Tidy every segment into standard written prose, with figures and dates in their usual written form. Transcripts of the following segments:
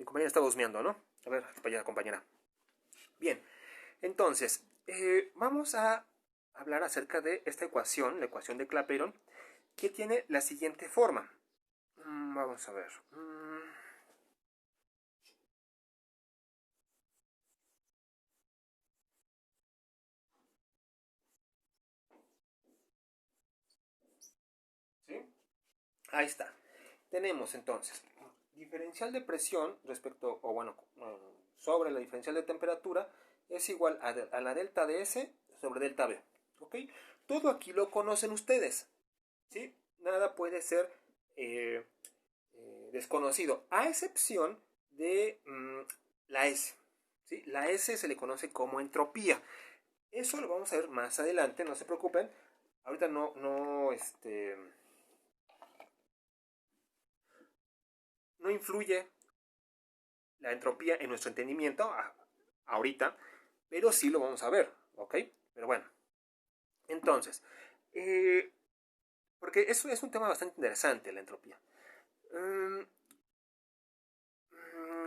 Mi compañera está husmeando, ¿no? A ver, para allá, compañera. Bien, entonces, vamos a hablar acerca de esta ecuación, la ecuación de Clapeyron, que tiene la siguiente forma. Vamos a ver. ¿Sí? Ahí está. Tenemos entonces diferencial de presión respecto, o bueno, sobre la diferencial de temperatura es igual a la delta de S sobre delta B. ¿Ok? Todo aquí lo conocen ustedes. ¿Sí? Nada puede ser eh, desconocido, a excepción de la S. ¿Sí? La S se le conoce como entropía. Eso lo vamos a ver más adelante, no se preocupen. Ahorita no influye la entropía en nuestro entendimiento ahorita, pero sí lo vamos a ver, ¿ok? Pero bueno, entonces, eh, porque eso es un tema bastante interesante, la entropía.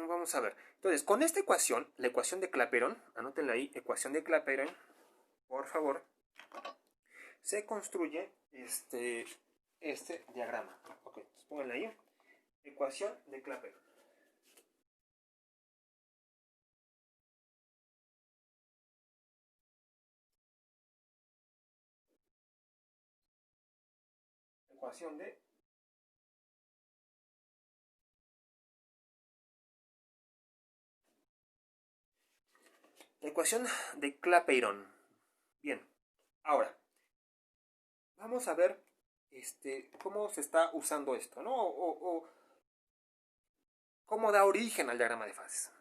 Vamos a ver. Entonces, con esta ecuación, la ecuación de Clapeyron, anótenla ahí, ecuación de Clapeyron, por favor, se construye este diagrama. Ok, pónganle ahí, ecuación de Clapeyron. Ecuación de ecuación de Clapeyron. Bien, ahora vamos a ver cómo se está usando esto, ¿no? O cómo da origen al diagrama de fases.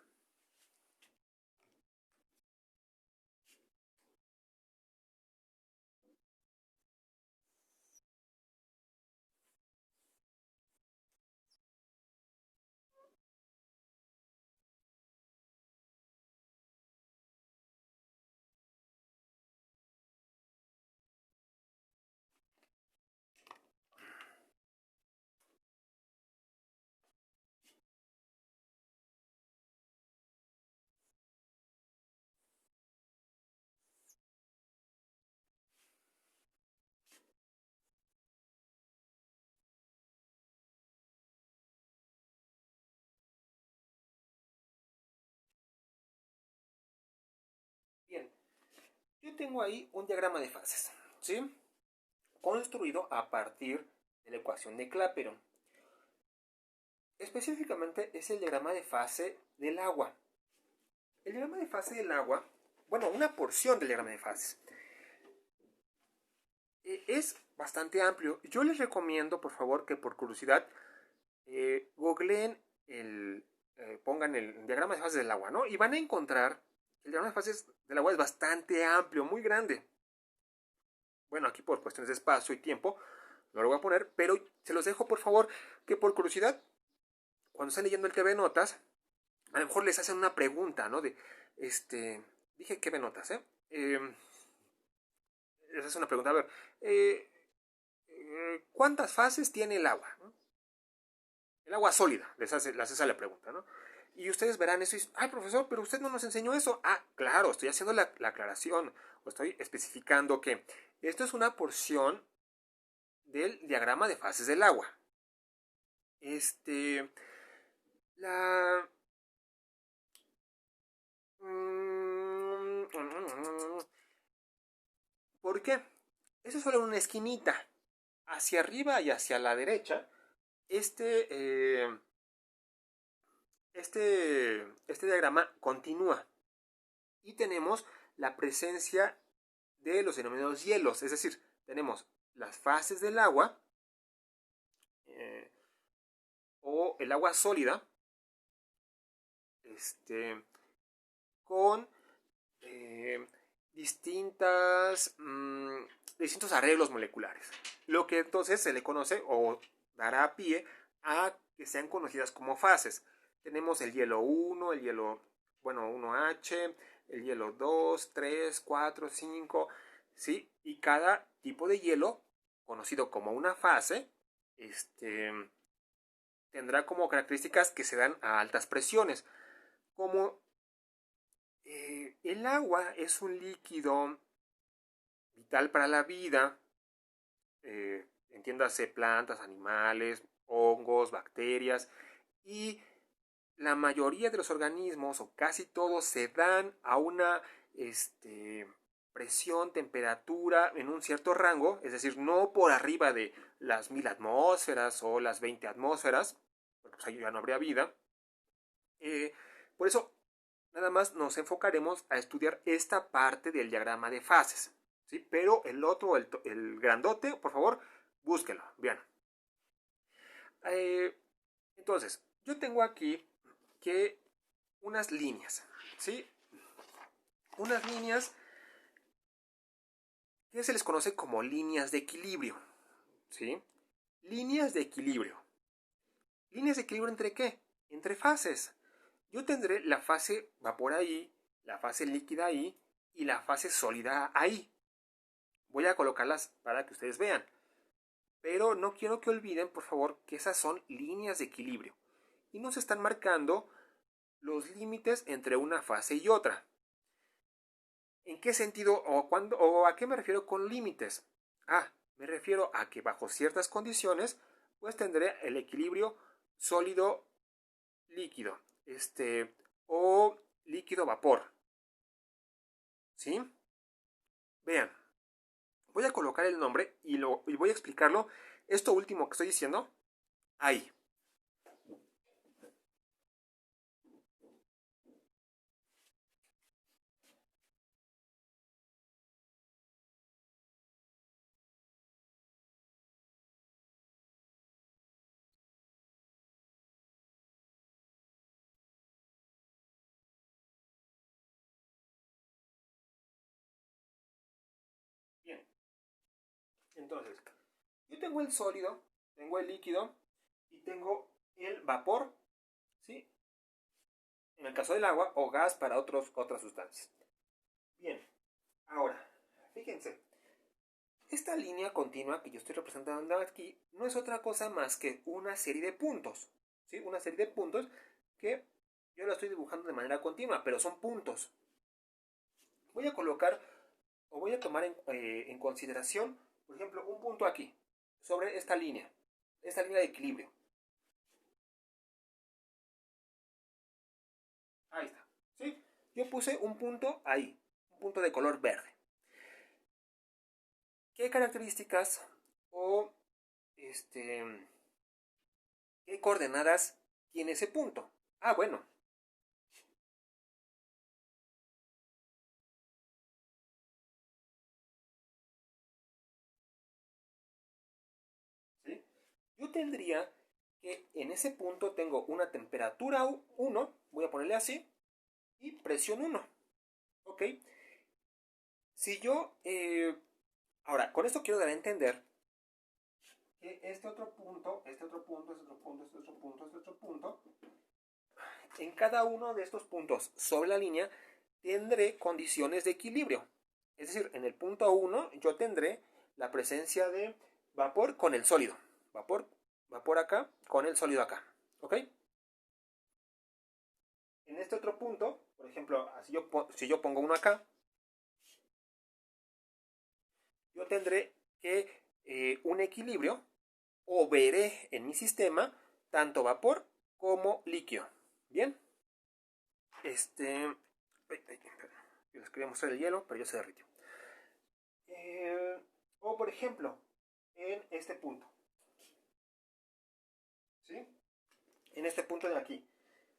Bien, yo tengo ahí un diagrama de fases, ¿sí? Construido a partir de la ecuación de Clapeyron. Específicamente es el diagrama de fase del agua. El diagrama de fase del agua, bueno, una porción del diagrama de fases, es bastante amplio. Yo les recomiendo, por favor, que por curiosidad googleen pongan el diagrama de fases del agua, ¿no? Y van a encontrar el diagrama de fases del agua es bastante amplio, muy grande. Bueno, aquí por cuestiones de espacio y tiempo no lo voy a poner, pero se los dejo, por favor, que por curiosidad, cuando estén leyendo el TV Notas, a lo mejor les hacen una pregunta, ¿no? Dije TV Notas, les hacen una pregunta, a ver, ¿cuántas fases tiene el agua? ¿No? El agua sólida, les hace la pregunta, ¿no? Y ustedes verán eso y dicen, ay, profesor, pero usted no nos enseñó eso. Ah, claro, estoy haciendo la aclaración, o estoy especificando que esto es una porción del diagrama de fases del agua. La... ¿Por qué? Eso es solo una esquinita. Hacia arriba y hacia la derecha, este diagrama continúa. Y tenemos la presencia de los denominados hielos, es decir, tenemos las fases del agua o el agua sólida con eh, distintos arreglos moleculares, lo que entonces se le conoce o dará pie a que sean conocidas como fases. Tenemos el hielo 1, el hielo, bueno, 1H, el hielo 2, 3, 4, 5, ¿sí? Y cada tipo de hielo, conocido como una fase, tendrá como características que se dan a altas presiones. Como el agua es un líquido vital para la vida, entiéndase plantas, animales, hongos, bacterias, y la mayoría de los organismos, o casi todos, se dan a una presión, temperatura en un cierto rango, es decir, no por arriba de las 1000 atmósferas o las 20 atmósferas, porque pues ahí ya no habría vida. Por eso, nada más nos enfocaremos a estudiar esta parte del diagrama de fases, ¿sí? Pero el otro, el grandote, por favor, búsquenlo, bien. Entonces, yo tengo aquí que unas líneas, ¿sí? Unas líneas que se les conoce como líneas de equilibrio, ¿sí? Líneas de equilibrio. ¿Líneas de equilibrio entre qué? Entre fases. Yo tendré la fase vapor ahí, la fase líquida ahí y la fase sólida ahí. Voy a colocarlas para que ustedes vean. Pero no quiero que olviden, por favor, que esas son líneas de equilibrio. Y nos están marcando los límites entre una fase y otra. ¿En qué sentido o a qué me refiero con límites? Me refiero a que bajo ciertas condiciones, pues tendré el equilibrio sólido-líquido, o líquido-vapor. ¿Sí? Vean, voy a colocar el nombre y voy a explicarlo. Esto último que estoy diciendo, ahí. Bien. Entonces, yo tengo el sólido, tengo el líquido y tengo el vapor, ¿sí? En el caso del agua, o gas para otras sustancias. Bien, ahora, fíjense, esta línea continua que yo estoy representando aquí no es otra cosa más que una serie de puntos, ¿sí? Una serie de puntos que yo la estoy dibujando de manera continua, pero son puntos. Voy a colocar o voy a tomar en consideración, por ejemplo, un punto aquí, sobre esta línea de equilibrio. Ahí está, ¿sí? Yo puse un punto ahí, un punto de color verde. ¿Qué características o qué coordenadas tiene ese punto? Bueno. ¿Sí? Yo tendría que en ese punto tengo una temperatura 1, voy a ponerle así, y presión 1. ¿Ok? Si yo, ahora, con esto quiero dar a entender que este otro punto, en cada uno de estos puntos sobre la línea tendré condiciones de equilibrio. Es decir, en el punto 1 yo tendré la presencia de vapor con el sólido. Vapor acá con el sólido acá. ¿Ok? En este otro punto, por ejemplo, si yo pongo uno acá, yo tendré que un equilibrio, o veré en mi sistema tanto vapor como líquido. Bien. Yo les quería mostrar el hielo, pero ya se derritió. O por ejemplo, en este punto. ¿Sí? En este punto de aquí.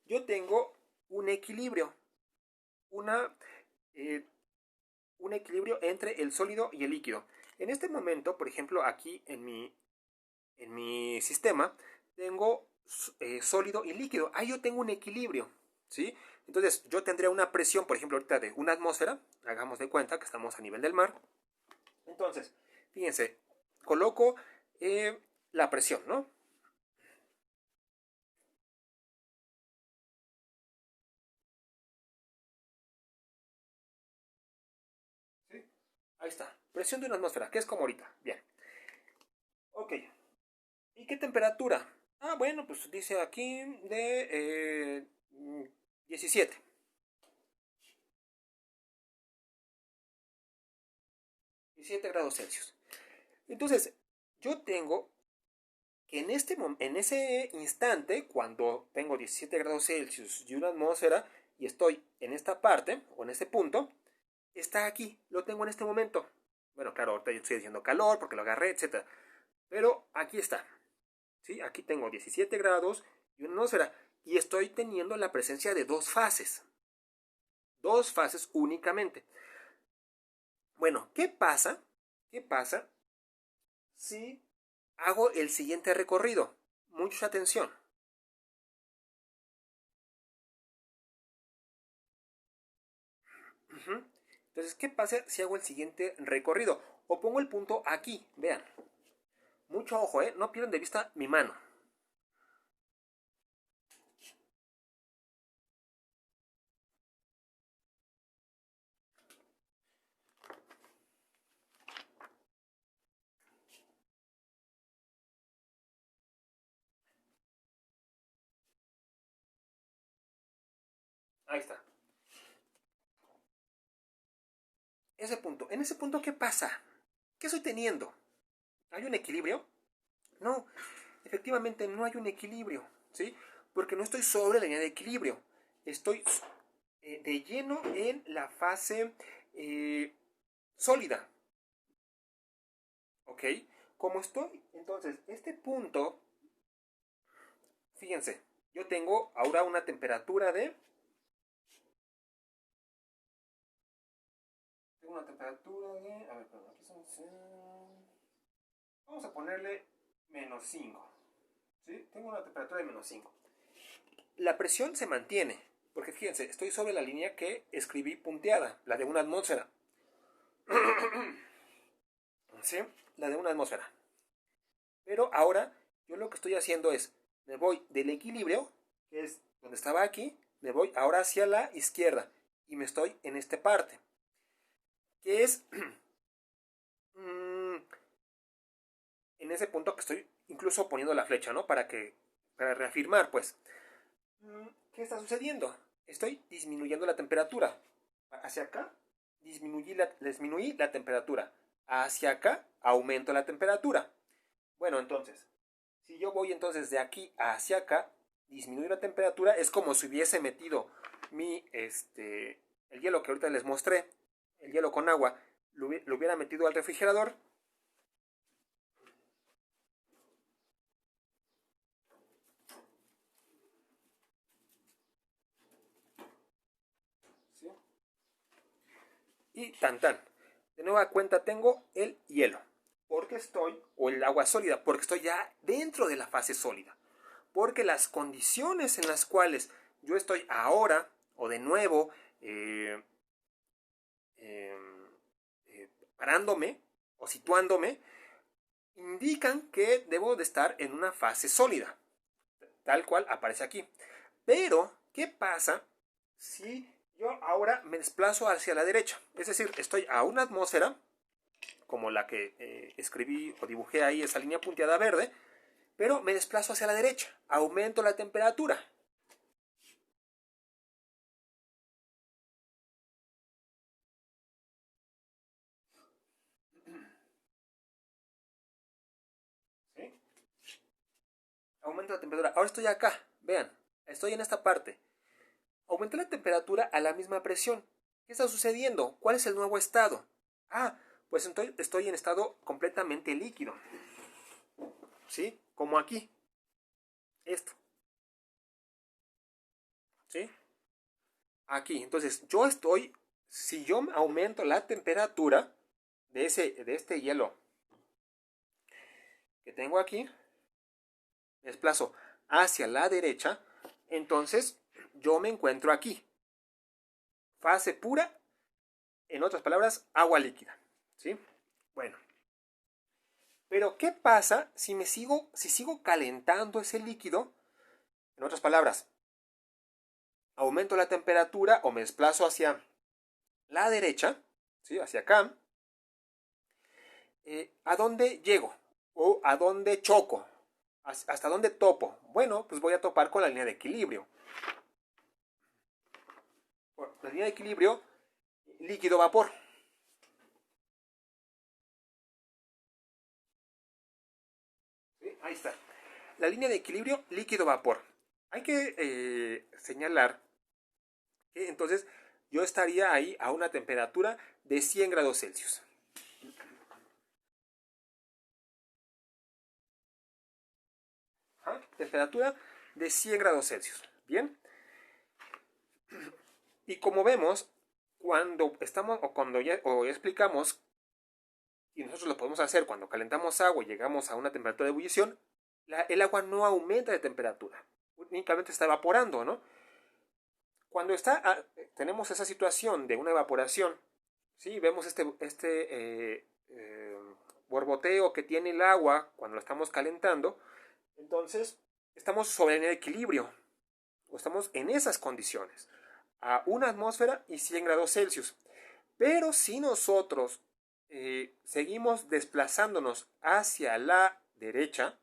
Yo tengo un equilibrio. Un equilibrio entre el sólido y el líquido. En este momento, por ejemplo, aquí en mi sistema, tengo sólido y líquido. Ahí yo tengo un equilibrio. ¿Sí? Entonces, yo tendría una presión, por ejemplo, ahorita de una atmósfera. Hagamos de cuenta que estamos a nivel del mar. Entonces, fíjense, coloco la presión, ¿no? ¿Sí? Ahí está, presión de una atmósfera, que es como ahorita. Bien. Ok. ¿Y qué temperatura? Bueno, pues dice aquí de 17. 17 grados Celsius. Entonces, yo tengo que en ese instante, cuando tengo 17 grados Celsius y una atmósfera, y estoy en esta parte, o en este punto, está aquí, lo tengo en este momento. Bueno, claro, ahorita yo estoy diciendo calor porque lo agarré, etcétera. Pero aquí está. ¿Sí? Aquí tengo 17 grados y una atmósfera. Y estoy teniendo la presencia de dos fases. Dos fases únicamente. Bueno, ¿qué pasa? ¿Qué pasa si hago el siguiente recorrido? Mucha atención. Entonces, ¿qué pasa si hago el siguiente recorrido? O pongo el punto aquí, vean. Mucho ojo, ¿eh? No pierdan de vista mi mano. Ahí está. Ese punto. En ese punto, ¿qué pasa? ¿Qué estoy teniendo? ¿Hay un equilibrio? No, efectivamente no hay un equilibrio, ¿sí? Porque no estoy sobre la línea de equilibrio. Estoy de lleno en la fase sólida, ¿ok? Como estoy, entonces, este punto, fíjense, yo tengo ahora una temperatura de... Tengo una temperatura de... A ver, perdón, aquí son... Vamos a ponerle -5, ¿sí? Tengo una temperatura de -5. La presión se mantiene, porque fíjense, estoy sobre la línea que escribí punteada, la de una atmósfera. ¿Sí? La de una atmósfera. Pero ahora yo lo que estoy haciendo es, me voy del equilibrio, que es donde estaba aquí, me voy ahora hacia la izquierda y me estoy en esta parte, que es en ese punto que estoy incluso poniendo la flecha, ¿no? Para reafirmar, pues. ¿Qué está sucediendo? Estoy disminuyendo la temperatura. Hacia acá disminuí la temperatura. Hacia acá aumento la temperatura. Bueno, entonces, si yo voy entonces de aquí hacia acá, disminuir la temperatura es como si hubiese metido el hielo que ahorita les mostré, el hielo con agua, lo hubiera metido al refrigerador. ¿Sí? Y tan tan. De nueva cuenta tengo el hielo. Porque estoy, o el agua sólida, porque estoy ya dentro de la fase sólida. Porque las condiciones en las cuales yo estoy ahora, o de nuevo, eh, parándome o situándome, indican que debo de estar en una fase sólida, tal cual aparece aquí. Pero, ¿qué pasa si yo ahora me desplazo hacia la derecha? Es decir, estoy a una atmósfera, como la que escribí o dibujé ahí, esa línea punteada verde, pero me desplazo hacia la derecha, aumento la temperatura. ¿Sí? Aumento la temperatura. Ahora estoy acá, vean, estoy en esta parte. Aumenté la temperatura a la misma presión. ¿Qué está sucediendo? ¿Cuál es el nuevo estado? Pues estoy en estado completamente líquido. ¿Sí? Como aquí. Esto. ¿Sí? Aquí. Entonces, si yo aumento la temperatura de este hielo que tengo aquí, desplazo hacia la derecha, entonces yo me encuentro aquí. Fase pura, en otras palabras, agua líquida. ¿Sí? Bueno. Pero, ¿qué pasa si sigo calentando ese líquido? En otras palabras, aumento la temperatura o me desplazo hacia la derecha, ¿sí? Hacia acá. ¿A dónde llego? ¿O a dónde choco? ¿Hasta dónde topo? Bueno, pues voy a topar con la línea de equilibrio. La línea de equilibrio, líquido-vapor. ¿Sí? Ahí está. La línea de equilibrio líquido-vapor. Hay que señalar que entonces yo estaría ahí a una temperatura de 100 grados Celsius. ¿Ah? Temperatura de 100 grados Celsius. Bien. Y como vemos, cuando estamos o explicamos, y nosotros lo podemos hacer cuando calentamos agua y llegamos a una temperatura de ebullición, el agua no aumenta de temperatura, únicamente está evaporando, ¿no? Cuando tenemos esa situación de una evaporación, ¿sí? Vemos borboteo que tiene el agua cuando lo estamos calentando, entonces estamos sobre el equilibrio, o estamos en esas condiciones, a una atmósfera y 100 grados Celsius. Pero si nosotros seguimos desplazándonos hacia la derecha,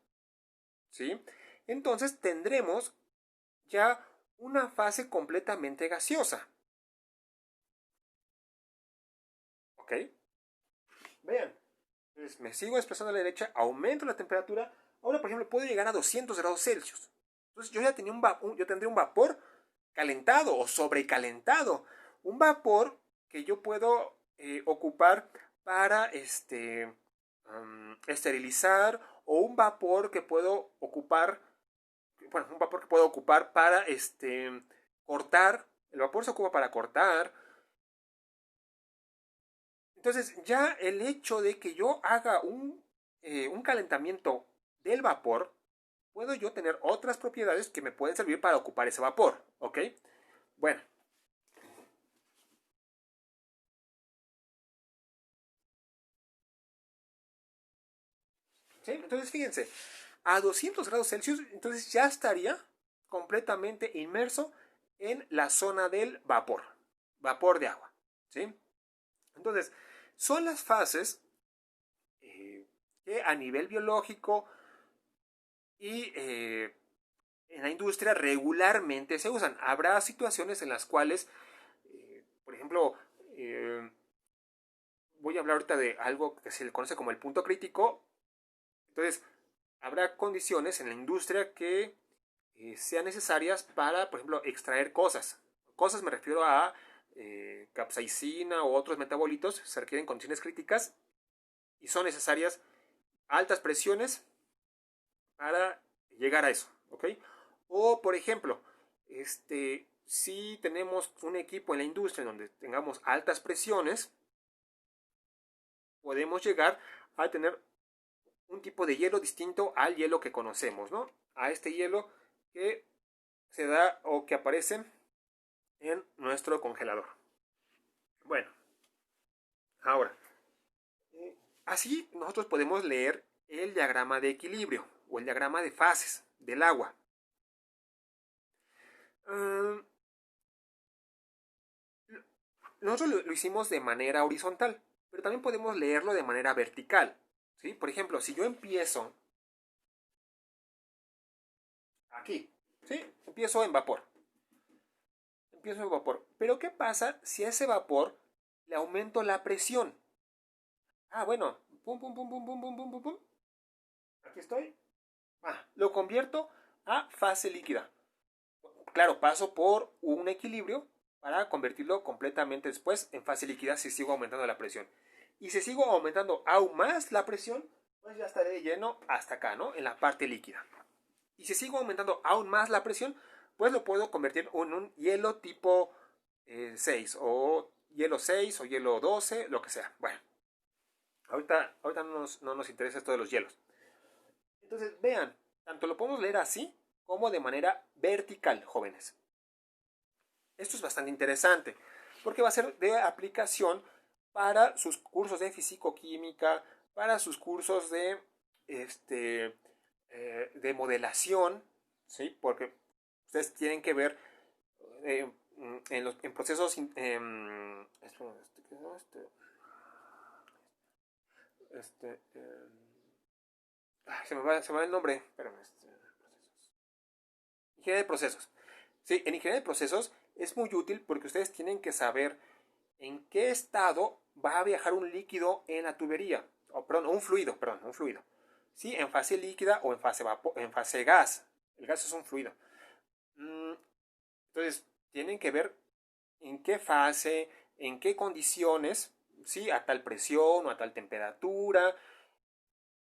¿sí? Entonces tendremos ya una fase completamente gaseosa. ¿Ok? Vean, entonces me sigo desplazando a la derecha, aumento la temperatura. Ahora, por ejemplo, puedo llegar a 200 grados Celsius. Entonces yo ya yo tendría un vapor calentado o sobrecalentado. Un vapor que yo puedo ocupar para esterilizar, o un vapor que puedo ocupar, bueno, un vapor que puedo ocupar para cortar. El vapor se ocupa para cortar. Entonces ya el hecho de que yo haga un calentamiento del vapor, puedo yo tener otras propiedades que me pueden servir para ocupar ese vapor, ¿ok? Bueno. ¿Sí? Entonces fíjense, a 200 grados Celsius, entonces ya estaría completamente inmerso en la zona del vapor de agua, ¿sí? Entonces, son las fases que a nivel biológico y en la industria regularmente se usan. Habrá situaciones en las cuales, por ejemplo, voy a hablar ahorita de algo que se le conoce como el punto crítico. Entonces, habrá condiciones en la industria que sean necesarias para, por ejemplo, extraer cosas. Cosas me refiero a capsaicina u otros metabolitos, se requieren condiciones críticas y son necesarias altas presiones para llegar a eso, ¿ok? O, por ejemplo, si tenemos un equipo en la industria donde tengamos altas presiones, podemos llegar a tener un tipo de hielo distinto al hielo que conocemos, ¿no? A este hielo que se da o que aparece en nuestro congelador. Bueno, ahora, así nosotros podemos leer el diagrama de equilibrio o el diagrama de fases del agua. Nosotros lo hicimos de manera horizontal, pero también podemos leerlo de manera vertical, ¿sí? Por ejemplo, si yo empiezo aquí, ¿sí? Empiezo en vapor. Empiezo en vapor. Pero ¿qué pasa si a ese vapor le aumento la presión? Ah, bueno, pum, pum, pum, pum, pum, pum, pum, pum, pum. Aquí estoy. Lo convierto a fase líquida. Claro, paso por un equilibrio para convertirlo completamente después en fase líquida si sigo aumentando la presión. Y si sigo aumentando aún más la presión, pues ya estaré lleno hasta acá, ¿no? En la parte líquida. Y si sigo aumentando aún más la presión, pues lo puedo convertir en un hielo tipo 6 o hielo 6 o hielo 12, lo que sea. Bueno, ahorita no nos interesa esto de los hielos. Entonces, vean, tanto lo podemos leer así como de manera vertical, jóvenes. Esto es bastante interesante porque va a ser de aplicación para sus cursos de fisicoquímica, para sus cursos de modelación, ¿sí? Porque ustedes tienen que ver en procesos se me va el nombre. Espérame. Ingeniería de procesos. Sí, en ingeniería de procesos es muy útil porque ustedes tienen que saber en qué estado va a viajar un líquido en la tubería. O, perdón, un fluido. Sí, en fase líquida o en fase gas. El gas es un fluido. Entonces, tienen que ver en qué fase, en qué condiciones, ¿sí? A tal presión o a tal temperatura,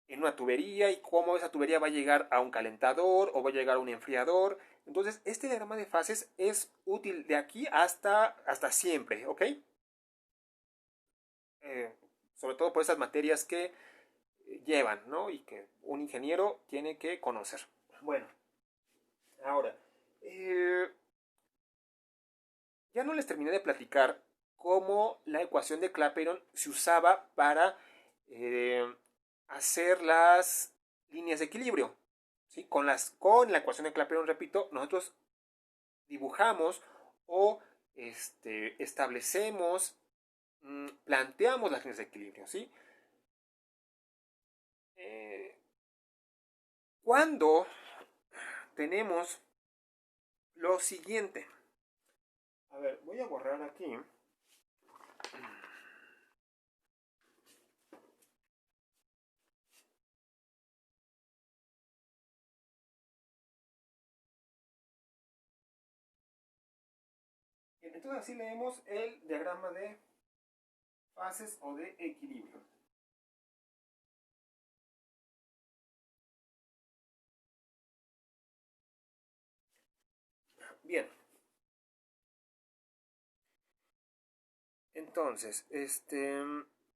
en una tubería y cómo esa tubería va a llegar a un calentador o va a llegar a un enfriador. Entonces, este diagrama de fases es útil de aquí hasta siempre, ¿ok? Sobre todo por esas materias que llevan, ¿no? Y que un ingeniero tiene que conocer. Bueno, ahora, eh, ya no les terminé de platicar cómo la ecuación de Clapeyron se usaba para eh, hacer las líneas de equilibrio. ¿Sí? Con la ecuación de Clapeyron, repito, nosotros dibujamos o establecemos, planteamos las líneas de equilibrio. ¿Sí? Eh, cuando tenemos lo siguiente. A ver, voy a borrar aquí. Entonces así leemos el diagrama de fases o de equilibrio. Bien. Entonces,